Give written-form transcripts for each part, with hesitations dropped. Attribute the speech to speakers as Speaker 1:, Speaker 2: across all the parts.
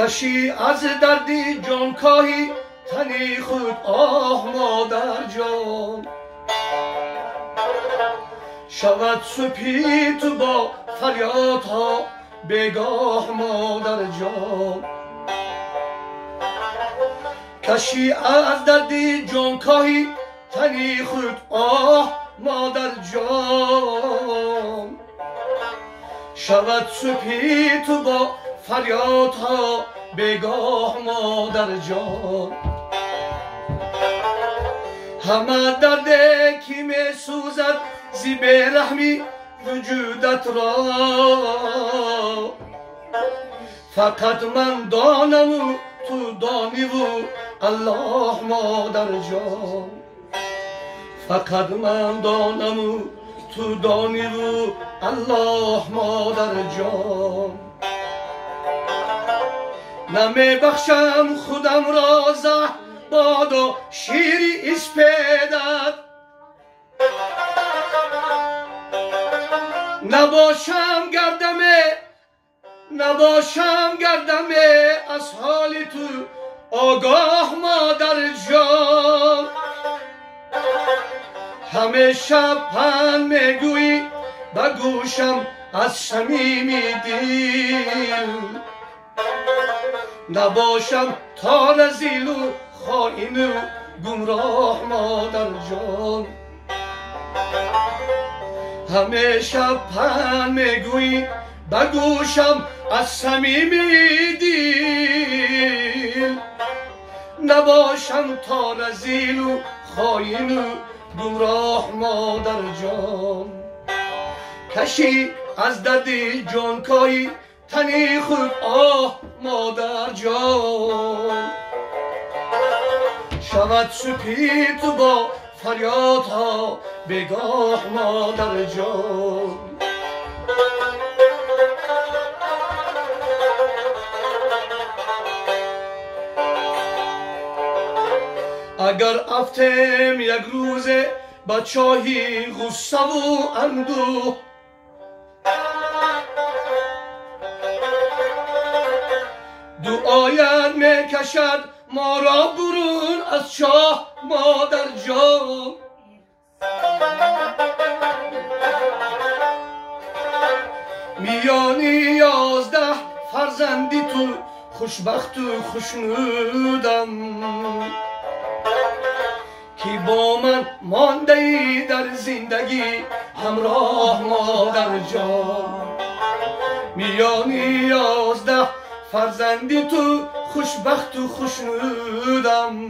Speaker 1: کشی از دردی جان کاهی تنی خود آه مادر جان شود سپید تو با فریادها بگاه مادر جان کشی از دردی جان کاهی تنی خود آه مادر جان شود سپید تو با فریادها بگاه مادر جان همه درده کی می سوزد زی برحمی وجودت را فقط من دانم و تو دانی و الله مادر جان فقط من دانم و تو دانی و الله مادر جان نمی بخشم خودم را زه بادا شیری اسپیدت نباشم گردمه از حال تو آگاه مادر جان همه شب پند میگویی به گوشم از صمیم دل نباشم تا رذیل و خائن و گمراه مادر جان همه شب پند میگویی به گوشم از صمیم دل نباشم تا رذیل و خائن و گمراه مادر جان کشی از دردی جان کاهی تنی خود آه مادر جان شود سپید تو با فریادها بگاه مادر جان اگر افتم یک روزه با چاهی غصه و اندوه دعایت می کشد ما را برون از چاه مادر جان میانی 11 فرزندی تو خوشبخت و خوشنودم کی با من مانده ای در زندگی همراه مادر جان میانی 11 فرزندی تو خوشبخت و خوشنودم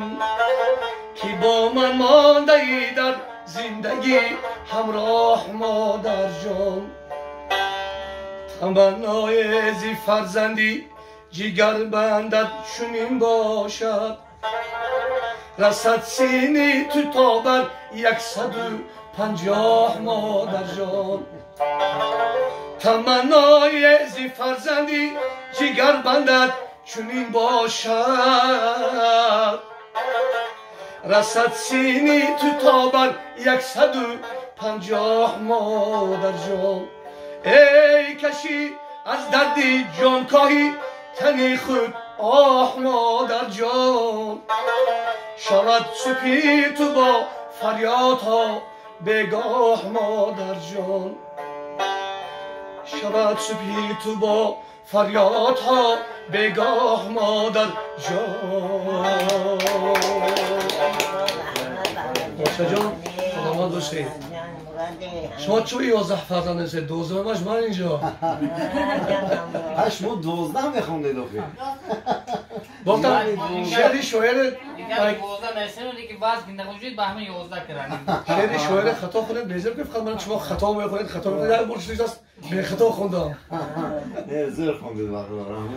Speaker 1: کی با من مانده ای در زندگی همراه مادر جان تمنای زی فرزندی جگر بندد چنین باشد رسد سینی تو تا بر 150 مادر جان تمنای زی فرزندی جگر بندد چنین باشد رسد سینی تو تا بر 150 مادر جان ای کشی از دردی جان کاهی تنی خود آه مادر جان شود سپید تو با فریادها بگاه مادر جان شود سپید تو با فریادها بگاه مادر جان باشه جان سلامت باشید شما چوی 11 فرزند هستید 12 مش من اینجا
Speaker 2: شما 12 میخوندید آخه
Speaker 1: گفتم شعر شاعر
Speaker 3: 12 نشون که باز که نخوشید با همه 11 کردن
Speaker 1: شعر شاعر خطا خودت بیزر که فقط من شما خطا میخونید خطا میخونید در برش نیست به خطا خوندم
Speaker 2: زیر خوندید واقعا